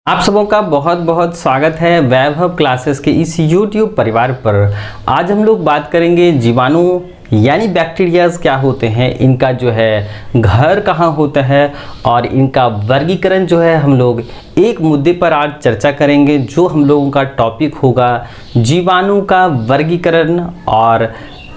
आप सबों का बहुत बहुत स्वागत है वैभव क्लासेस के इस YouTube परिवार पर। आज हम लोग बात करेंगे जीवाणु यानी बैक्टीरियाज क्या होते हैं, इनका जो है घर कहाँ होता है और इनका वर्गीकरण जो है हम लोग एक मुद्दे पर आज चर्चा करेंगे। जो हम लोगों का टॉपिक होगा जीवाणु का वर्गीकरण और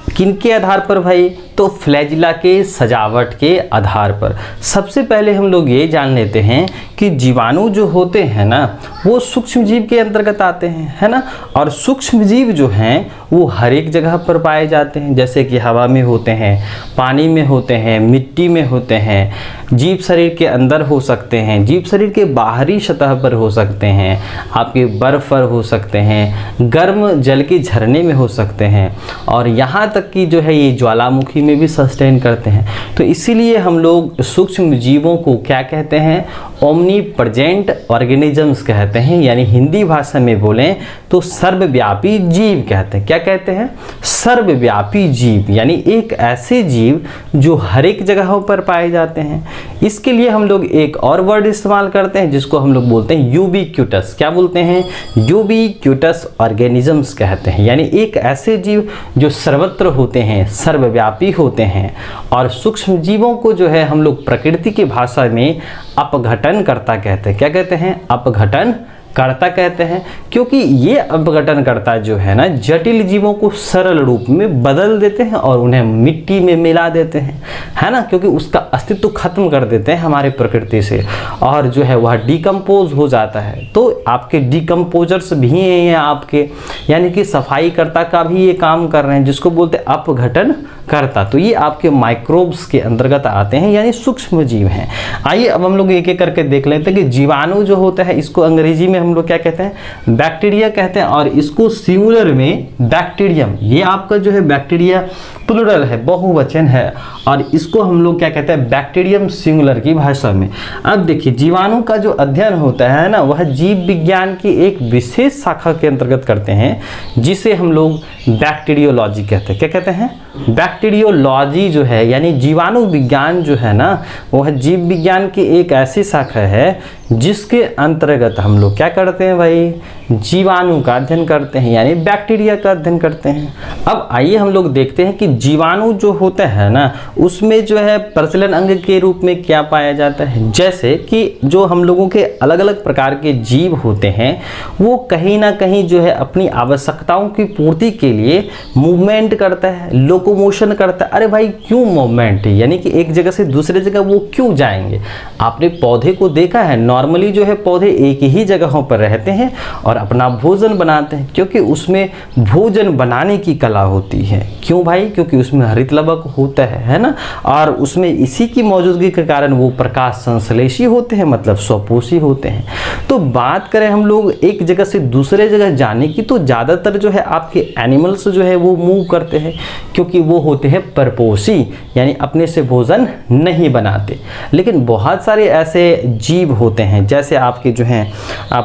किनके आधार पर भाई, तो फ्लैजिला के सजावट के आधार पर। सबसे पहले हम लोग ये जान लेते हैं कि जीवाणु जो होते हैं ना वो सूक्ष्म जीव के अंतर्गत आते हैं, है ना। और सूक्ष्म जीव जो हैं वो हर एक जगह पर पाए जाते हैं, जैसे कि हवा में होते हैं, पानी में होते हैं, मिट्टी में होते हैं, जीव शरीर के अंदर हो सकते हैं, जीव शरीर के बाहरी सतह पर हो सकते हैं, आपके बर्फ पर हो सकते हैं, गर्म जल के झरने में हो सकते हैं और यहाँ तक कि जो है ये ज्वालामुखी में भी सस्टेन करते हैं। तो इसीलिए हम लोग सूक्ष्म जीवों को क्या कहते हैं, ओमनी प्रेजेंट ऑर्गेनिजम्स कहते हैं, यानी हिंदी भाषा में बोलें तो सर्वव्यापी जीव कहते हैं। क्या कहते हैं? सर्वव्यापी जीव, यानी एक ऐसे जीव जो हर एक जगहों पर पाए जाते हैं। इसके लिए हम लोग एक और वर्ड इस्तेमाल करते हैं जिसको हम लोग बोलते हैं यूबीक्यूटस। क्या बोलते हैं? यूबीक्यूटस ऑर्गेनिजम्स कहते हैं, यानी एक ऐसे जीव जो सर्वत्र होते हैं, सर्वव्यापी होते हैं। और सूक्ष्म जीवों को जो है हम लोग प्रकृति की भाषा में अपघटनकर्ता कहते हैं। क्या कहते हैं? अपघटनकर्ता कहते हैं, क्योंकि ये अपघटनकर्ता जो है ना जटिल जीवों को सरल रूप में बदल देते हैं और उन्हें मिट्टी में मिला देते हैं, है ना, क्योंकि उसका अस्तित्व खत्म कर देते हैं हमारे प्रकृति से और जो है वह डिकम्पोज हो जाता है। तो आपके डिकम्पोजर्स भी हैं आपके, यानी कि सफाईकर्ता का भी ये काम कर रहे हैं, जिसको बोलते हैं अपघटनकर्ता। तो ये आपके माइक्रोब्स के अंतर्गत आते हैं, यानी सूक्ष्म जीव हैं। आइए अब हम लोग एक एक करके देख लेते हैं कि जीवाणु जो होता है इसको अंग्रेजी में हम लोग क्या कहते हैं, बैक्टीरिया कहते हैं, और इसको सिंगुलर में बैक्टीरियम। ये आपका जो है बैक्टीरिया प्लूरल है, बहुवचन है, और इसको हम लोग क्या कहते हैं, बैक्टीरियम सिंगुलर की भाषा में। अब देखिए जीवाणु का जो अध्ययन होता है ना वह जीव विज्ञान की एक विशेष शाखा के अंतर्गत करते हैं जिसे हम लोग बैक्टीरियोलॉजी कहते हैं। क्या कहते हैं? बैक्टीरियोलॉजी जो है यानी जीवाणु विज्ञान जो है ना वह जीव विज्ञान की एक ऐसी शाखा है जिसके अंतर्गत हम लोग क्या करते हैं भाई, जीवाणु का अध्ययन करते हैं, यानी बैक्टीरिया का अध्ययन करते हैं। अब आइए हम लोग देखते हैं कि जीवाणु जो होता है ना उसमें जो है प्रचलन अंग के रूप में क्या पाया जाता है। जैसे कि जो हम लोगों के अलग अलग प्रकार के जीव होते हैं वो कहीं ना कहीं जो है अपनी आवश्यकताओं की पूर्ति के लिए मूवमेंट करता है, लोकोमोशन करता है। अरे भाई क्यों मूवमेंट, यानी कि एक जगह से दूसरे जगह वो क्यों जाएंगे। आपने पौधे को देखा है, नॉर्मली जो है पौधे एक ही जगहों पर रहते हैं और अपना भोजन बनाते हैं, क्योंकि उसमें भोजन बनाने की कला होती है। क्यों भाई? क्योंकि उसमें हरित लवक होता है ना, और उसमें इसी की मौजूदगी के कारण वो प्रकाश संश्लेषी होते हैं, मतलब स्वपोषी होते हैं। तो बात करें हम लोग एक जगह से दूसरे जगह जाने की, तो ज़्यादातर जो है आपके एनिमल्स जो है वो मूव करते हैं, क्योंकि वो होते हैं परपोषी, यानी अपने से भोजन नहीं बनाते। लेकिन बहुत सारे ऐसे जीव होते हैं जैसे आपके जो हैं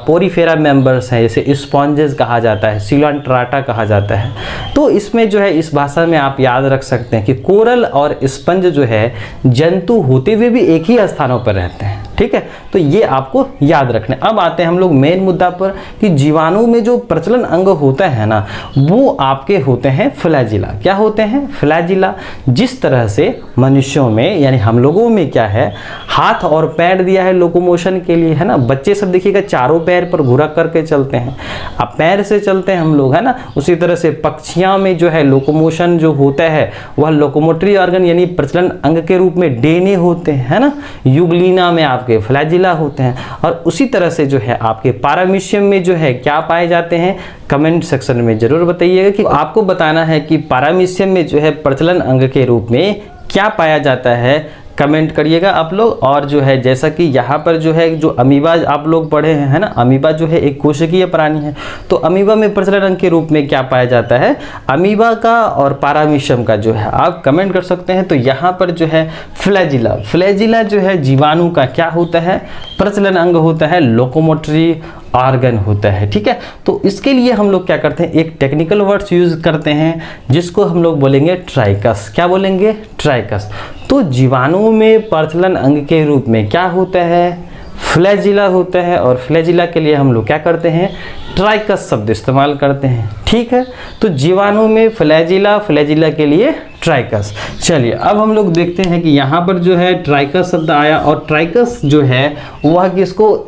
पोरीफेरा मेंबर्स हैं, जैसे स्पॉन्जेस कहा जाता है, सिलोंट्राटा कहा जाता है। तो इसमें जो है इस भाषा में आप याद रख सकते हैं कि कोरल और स्पंज जो है जंतु होते हुए भी एक ही स्थानों पर रहते हैं, ठीक है। तो ये आपको याद रखना। अब आते हैं हम लोग मेन मुद्दा पर कि जीवाणु में जो प्रचलन अंग होता है ना वो आपके होते हैं फ्लैजिला। क्या होते हैं? फ्लैजिला। जिस तरह से मनुष्यों में यानी हम लोगों में क्या है, हाथ और पैर दिया है लोकोमोशन के लिए, है ना। बच्चे सब देखिएगा चारों पैर पर घुरा करके चलते हैं, अब पैर से चलते हैं हम लोग, है ना। उसी तरह से पक्षियों में जो है लोकोमोशन जो होता है वह लोकोमोटरी ऑर्गन यानी प्रचलन अंग के रूप में डेने होते हैं, है ना। युगलीना में आपके फ्लैजिला होते हैं। और उसी तरह से जो है आपके पारामीशियम में जो है क्या पाए जाते हैं, कमेंट सेक्शन में जरूर बताइएगा कि आपको बताना है कि पारामीशियम में जो है प्रचलन अंग के रूप में क्या पाया जाता है। कमेंट करिएगा आप लोग। और जो है जैसा कि यहाँ पर जो है जो अमीबा आप लोग पढ़े हैं, है ना, अमीबा जो है एक कोशिकीय प्राणी है। तो अमीबा में प्रचलन अंग के रूप में क्या पाया जाता है, अमीबा का और पारामीशियम का जो है आप कमेंट कर सकते हैं। तो यहाँ पर जो है फ्लैजिला, फ्लैजिला जो है जीवाणु का क्या होता है, प्रचलन अंग होता है, लोकोमोटरी ऑर्गन होता है, ठीक है। तो इसके लिए हम लोग क्या करते हैं, एक टेक्निकल वर्ड्स यूज करते हैं जिसको हम लोग बोलेंगे ट्राइकस। क्या बोलेंगे? ट्राइकस। तो जीवाणु में प्रचलन अंग के रूप में क्या होता है, फ्लैजिला होता है, और फ्लैजिला के लिए हम लोग क्या करते हैं, ट्राइकस शब्द इस्तेमाल करते हैं। ठीक है, तो जीवाणु में फ्लैजिला, फ्लैजिला के लिए ट्राइकस। चलिए अब हम लोग देखते हैं कि यहाँ पर जो है ट्राइकस शब्द आया, और ट्राइकस जो है वह किसको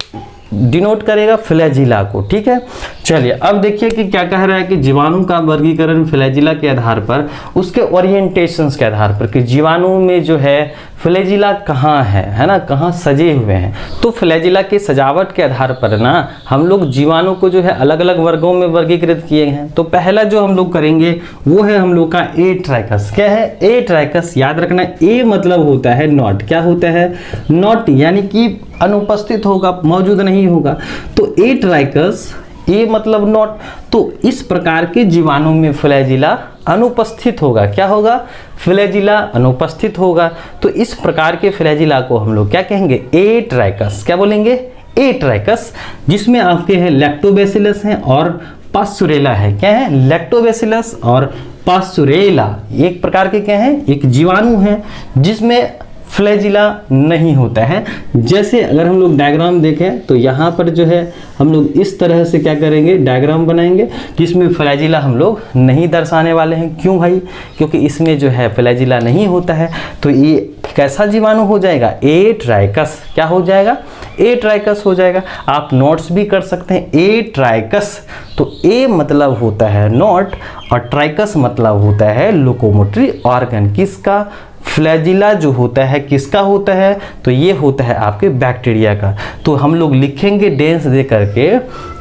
डिनोट करेगा, फ्लैजिला को। ठीक है, चलिए अब देखिए कि क्या कह रहा है कि जीवाणु का वर्गीकरण फ्लैजिला के आधार पर, उसके ओरिएंटेशंस के आधार पर, कि जीवाणु में जो है फ्लैजिला कहाँ है ना, कहाँ सजे हुए हैं। तो फ्लैजिला की सजावट के आधार पर ना हम लोग जीवाणु को जो है अलग अलग वर्गों में वर्गीकृत किए हैं। तो पहला जो हम लोग करेंगे वो है हम लोग का ए ट्राइकस। क्या है ए ट्राइकस, याद रखना ए मतलब होता है नॉट। क्या होता है, नॉट, यानी कि अनुपस्थित होगा, मौजूद नहीं होगा। तो ए ट्राइकस, ए मतलब नॉट, तो इस प्रकार के जीवाणु में फ्लैजिला अनुपस्थित होगा। क्या होगा, फ्लैजिला अनुपस्थित होगा। तो इस प्रकार के फ्लैजिला को हम लोग क्या कहेंगे, ए ट्राइकस। क्या बोलेंगे, ए ट्राइकस, जिसमें आपके हैं लैक्टोबैसिलस हैं और पास्चुरेला है। क्या है, लैक्टोबैसिलस और पास्चुरेला एक प्रकार के क्या है, एक जीवाणु है जिसमें फ्लैजिला नहीं होता है। जैसे अगर हम लोग डायग्राम देखें तो यहाँ पर जो है हम लोग इस तरह से क्या करेंगे, डायग्राम बनाएंगे जिसमें फ्लैजिला हम लोग नहीं दर्शाने वाले हैं। क्यों भाई, क्योंकि इसमें जो है फ्लैजिला नहीं होता है। तो ये कैसा जीवाणु हो जाएगा, ए ट्राइकस। क्या हो जाएगा, ए ट्राइकस हो जाएगा। आप नोट्स भी कर सकते हैं, ए ट्राइकस। तो ए मतलब होता है नोट और ट्राइकस मतलब होता है लोकोमोटरी ऑर्गन। किसका, फ्लैजिला जो होता है किसका होता है, तो ये होता है आपके बैक्टीरिया का। तो हम लोग लिखेंगे डेंस दे करके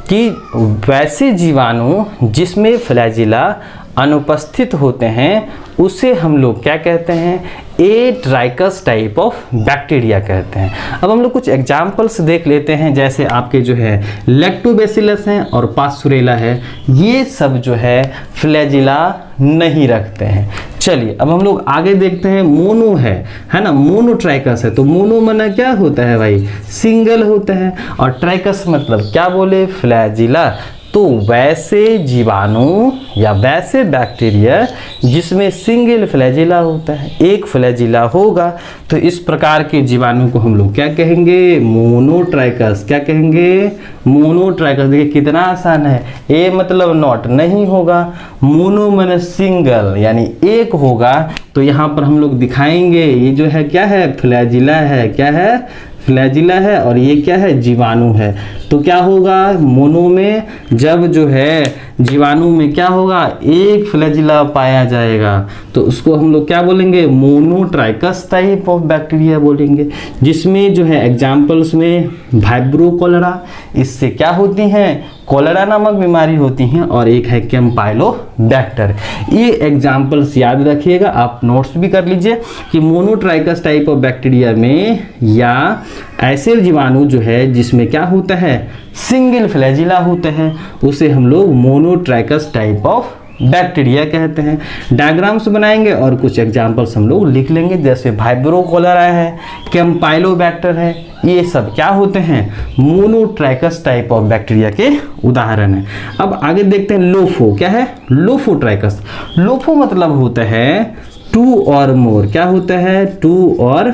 कि वैसे जीवाणु जिसमें फ्लैजिला अनुपस्थित होते हैं उसे हम लोग क्या कहते हैं, ए ट्राइकस टाइप ऑफ बैक्टीरिया कहते हैं। अब हम लोग कुछ एग्जाम्पल्स देख लेते हैं। जैसे आपके जो है लैक्टोबैसिलस हैं और पास्चुरेला है, ये सब जो है फ्लैजिला नहीं रखते हैं। चलिए अब हम लोग आगे देखते हैं, मोनो है ना, मोनो ट्राइकस है। तो मोनो माना क्या होता है भाई, सिंगल होता है, और ट्राइकस मतलब क्या बोले, फ्लैजिला। तो वैसे जीवाणु या वैसे बैक्टीरिया जिसमें सिंगल फ्लैजिला होता है, एक फ्लैजिला होगा, तो इस प्रकार के जीवाणु को हम लोग क्या कहेंगे, मोनोट्राइकस। क्या कहेंगे, मोनोट्राइकस। देखिए कितना आसान है, ए मतलब नॉट नहीं होगा, मोनो माने सिंगल यानी एक होगा। तो यहाँ पर हम लोग दिखाएंगे ये जो है क्या है, फ्लैजिला है। क्या है, फ्लैजिला है, और ये क्या है, जीवाणु है। तो क्या होगा, मोनो में जब जो है जीवाणु में क्या होगा, एक फ्लैजिला पाया जाएगा, तो उसको हम लोग क्या बोलेंगे, मोनोट्राइकस टाइप ऑफ बैक्टीरिया बोलेंगे। जिसमें जो है एग्जाम्पल्स में वाइब्रो कोलेरा, इससे क्या होती हैं, कोलेरा नामक बीमारी होती हैं, और एक है कैम्पाइलोबैक्टर। ये एग्जाम्पल्स याद रखिएगा, आप नोट्स भी कर लीजिए कि मोनोट्राइकस टाइप ऑफ बैक्टीरिया में या ऐसे जीवाणु जो है जिसमें क्या होता है, सिंगल फ्लैजिला होता है, उसे हम लोग मोनोट्राइकस टाइप ऑफ बैक्टीरिया कहते हैं। डायग्राम्स बनाएंगे और कुछ एग्जाम्पल्स हम लोग लिख लेंगे। जैसे वाइब्रो कोलेरा है, कैम्पाइलोबैक्टर है, ये सब क्या होते हैं, मोनोट्राइकस टाइप ऑफ बैक्टीरिया के उदाहरण है। अब आगे देखते हैं लोफो। क्या है, लोफोट्राइकस। लोफो मतलब होता है टू और मोर। क्या होता है, टू और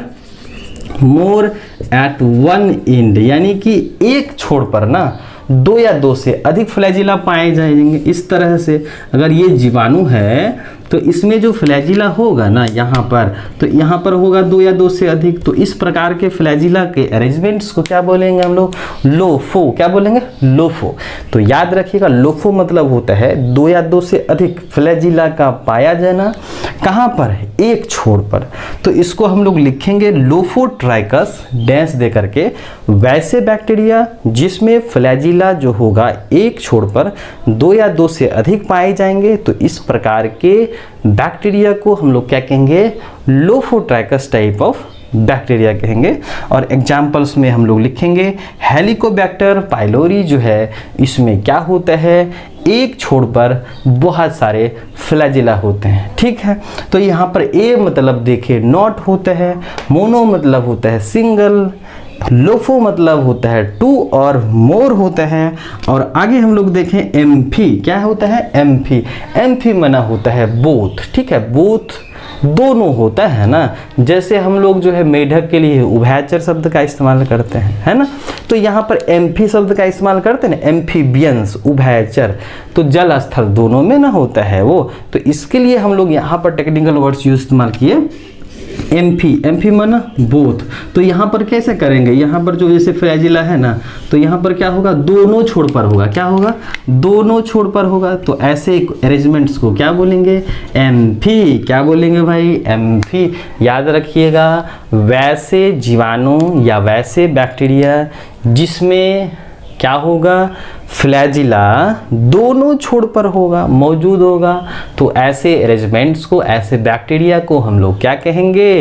मोर एट वन एंड, यानी कि एक छोर पर ना दो या दो से अधिक फ्लैजिला पाए जाएंगे। इस तरह से अगर ये जीवाणु है तो इसमें जो फ्लैजिला होगा ना यहाँ पर, तो यहाँ पर होगा दो या दो से अधिक। तो इस प्रकार के फ्लैजिला के अरेंजमेंट्स को क्या बोलेंगे हम लोग, लोफो। क्या बोलेंगे, लोफो। तो याद रखिएगा, लोफो मतलब होता है दो या दो से अधिक फ्लैजिला का पाया जाना। कहाँ पर है, एक छोर पर। तो इसको हम लोग लिखेंगे लोफोट्राइकस डैश दे करके। वैसे बैक्टीरिया जिसमें फ्लैजिला जो होगा एक छोर पर दो या दो से अधिक पाए जाएंगे, तो इस प्रकार के बैक्टीरिया को हम लोग क्या कहेंगे, लोफोट्राइकस टाइप ऑफ बैक्टीरिया कहेंगे। और एग्जाम्पल्स में हम लोग लिखेंगे हेलिकोबैक्टर पाइलोरी जो है, इसमें क्या होता है, एक छोर पर बहुत सारे फ्लैजिला होते हैं। ठीक है, तो यहाँ पर ए मतलब देखिए नॉट होता है, मोनो मतलब होता है सिंगल, लोफो मतलब होता है टू और मोर होता है। और आगे हम लोग देखें एम्फी। क्या होता है, एम्फी। एम्फी मना होता है बोथ। ठीक है, बोथ दोनों होता है ना। जैसे हम लोग जो है मेढक के लिए उभयचर शब्द का इस्तेमाल करते हैं, है ना। तो यहाँ पर एम्फी शब्द का इस्तेमाल करते हैं ना, एम्फीबियंस, उभयचर, तो जल स्थल दोनों में ना होता है वो। तो इसके लिए हम लोग यहाँ पर टेक्निकल वर्ड्स यूज इस्तेमाल किए, एम्फी, एम्फी माना बोथ। तो यहाँ पर कैसे करेंगे, यहाँ पर जो जैसे फ्लैजिला है ना, तो यहाँ पर क्या होगा, दोनों छोर पर होगा, क्या होगा, दोनों छोर पर होगा। तो ऐसे अरेंजमेंट्स को क्या बोलेंगे, एम्फी। क्या बोलेंगे भाई, एम्फी। याद रखिएगा, वैसे जीवाणु या वैसे बैक्टीरिया जिसमें क्या होगा, फ्लैजिला दोनों छोर पर होगा, मौजूद होगा, तो ऐसे अरेंजमेंट्स को, ऐसे बैक्टीरिया को हम लोग क्या कहेंगे,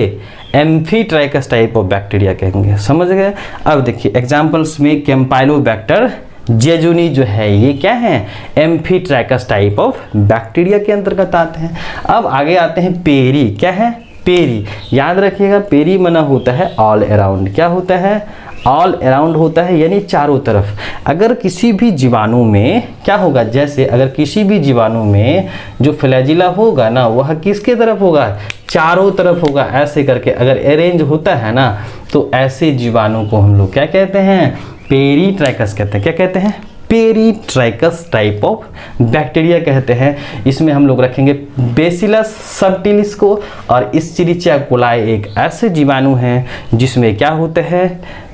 एम्फीट्राइकस टाइप ऑफ बैक्टीरिया कहेंगे। समझ गए। अब देखिए एग्जांपल्स में कैम्पाइलोबैक्टर जेजुनी जो है ये क्या है, एम्फीट्राइकस टाइप ऑफ बैक्टीरिया के अंतर्गत आते हैं। अब आगे आते हैं पेरी। क्या है, पेरी। याद रखिएगा, पेरी मना होता है ऑल अराउंड। क्या होता है, ऑल अराउंड होता है, यानी चारों तरफ। अगर किसी भी जीवाणु में क्या होगा, जैसे अगर किसी भी जीवाणु में जो फ्लैजिला होगा ना, वह किसके तरफ होगा, चारों तरफ होगा। ऐसे करके अगर अरेंज होता है ना, तो ऐसे जीवाणु को हम लोग क्या कहते हैं, पेरीट्राइकस कहते हैं। क्या कहते हैं, पेरीट्राइकस टाइप ऑफ बैक्टीरिया कहते हैं। इसमें हम लोग रखेंगे बेसिलस सबटिलिस को, और इस्चेरिचिया कोलाई एक ऐसे जीवाणु हैं जिसमें क्या होते हैं,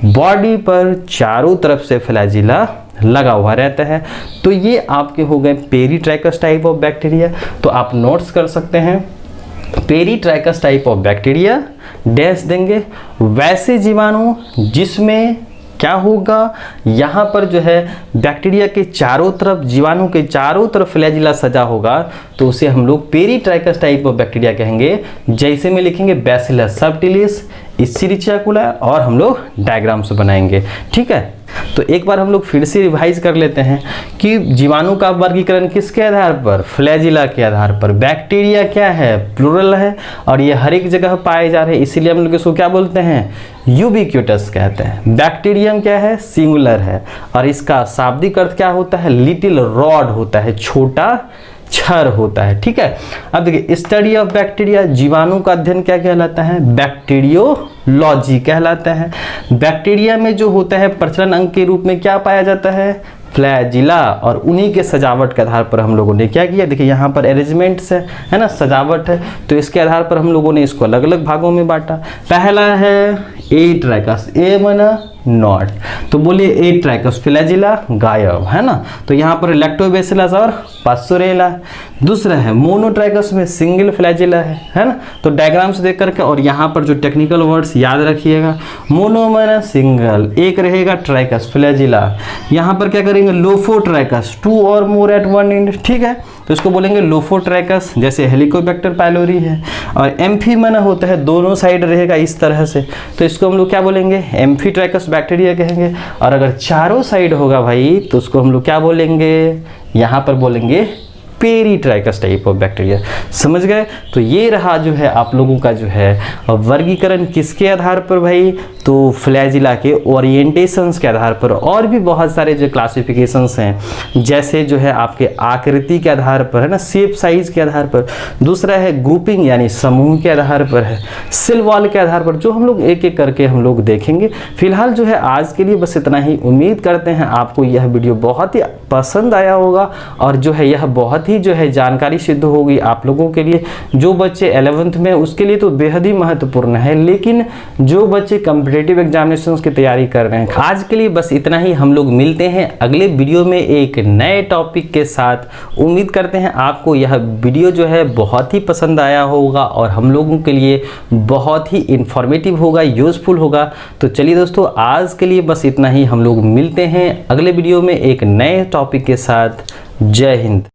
बॉडी पर चारों तरफ से फ्लैजिला लगा हुआ रहता है। तो ये आपके हो गए पेरीट्राइकस टाइप ऑफ बैक्टीरिया। तो आप नोट्स कर सकते हैं, peritrichous type of bacteria dash देंगे, वैसे जीवाणु जिसमें क्या होगा, यहाँ पर जो है बैक्टीरिया के चारों तरफ, जीवाणु के चारों तरफ फ्लैजिला सजा होगा, तो उसे हम लोग पेरीट्राइकस टाइप ऑफ बैक्टीरिया कहेंगे। जैसे में लिखेंगे बैसिलस सबटिलिस, इस्चेरिचिया कोलाई, और हम लोग डायग्राम्स बनाएंगे। ठीक है, तो एक बार हम लोग फिर से रिवाइज कर लेते हैं कि जीवाणु का वर्गीकरण किसके आधार पर, फ्लैजिला के आधार पर। बैक्टीरिया क्या है, प्लूरल है, और ये हर एक जगह पाए जा रहे हैं, इसीलिए हम लोग इसको क्या बोलते हैं, यूबिक्यूटस कहते हैं। बैक्टीरियम क्या है, सिंगुलर है, और इसका शाब्दिक अर्थ क्या होता है, लिटिल रॉड होता है, छोटा छर होता है। ठीक है, अब देखिए स्टडी ऑफ बैक्टीरिया, जीवाणु का अध्ययन क्या कहलाता है, बैक्टीरियोलॉजी कहलाता है। बैक्टीरिया में जो होता है प्रचलन अंग के रूप में क्या पाया जाता है, फ्लैजिला, और उन्हीं के सजावट के आधार पर हम लोगों ने क्या किया, देखिए यहाँ पर अरेंजमेंट्स है ना, सजावट है, तो इसके आधार पर हम लोगों ने इसको अलग अलग भागों में बांटा। पहला है एट्राइकस, ए माना नॉट, तो बोलिए एट्राइकस, फ्लैजिला गायब, है ना। तो यहाँ पर लैक्टोबैसिलस और पास्टोरेला। दूसरा है मोनोट्राइकस में सिंगल फ्लैजिला है ना। तो डायग्राम्स देख करके, और यहाँ पर जो टेक्निकल वर्ड्स याद रखिएगा, मोनो माना सिंगल, एक रहेगा ट्राइकस फ्लैजिला। यहाँ पर क्या करेंगे, लोफोट्राइकस, टू और मोर एट वन एंड। ठीक है, तो इसको बोलेंगे लोफोट्राइकस, जैसे हेलिकोबैक्टर पाइलोरी है। और एम्फी माना होता है दोनों साइड रहेगा इस तरह से, तो इसको हम लोग क्या बोलेंगे, एम्फीट्राइकस बैक्टीरिया कहेंगे। और अगर चारों साइड होगा भाई, तो उसको हम लोग क्या बोलेंगे, यहाँ पर बोलेंगे पेरीट्राइकस टाइप ऑफ बैक्टीरिया। समझ गए। तो ये रहा जो है आप लोगों का जो है वर्गीकरण किसके आधार पर भाई, तो फ्लैजिला के ओरिएंटेशंस के आधार पर। और भी बहुत सारे जो क्लासिफिकेशंस हैं, जैसे जो है आपके आकृति के आधार पर है ना, शेप साइज के आधार पर। दूसरा है ग्रुपिंग यानी समूह के आधार पर है, सेल वॉल के आधार पर, जो हम लोग एक एक करके हम लोग देखेंगे। फिलहाल जो है आज के लिए बस इतना ही। उम्मीद करते हैं आपको यह वीडियो बहुत ही पसंद आया होगा, और जो है यह बहुत ही जो है जानकारी सिद्ध होगी आप लोगों के लिए। जो बच्चे 11th में, उसके लिए तो बेहद ही महत्वपूर्ण है, लेकिन जो बच्चे कॉम्पिटिटिव एग्जामिनेशंस की तैयारी कर रहे हैं, आज के लिए बस इतना ही। हम लोग मिलते हैं अगले वीडियो में एक नए टॉपिक के साथ। उम्मीद करते हैं आपको यह वीडियो जो है बहुत ही पसंद आया होगा, और हम लोगों के लिए बहुत ही इंफॉर्मेटिव होगा, यूजफुल होगा। तो चलिए दोस्तों, आज के लिए बस इतना ही। हम लोग मिलते हैं अगले वीडियो में एक नए टॉपिक के साथ। जय हिंद।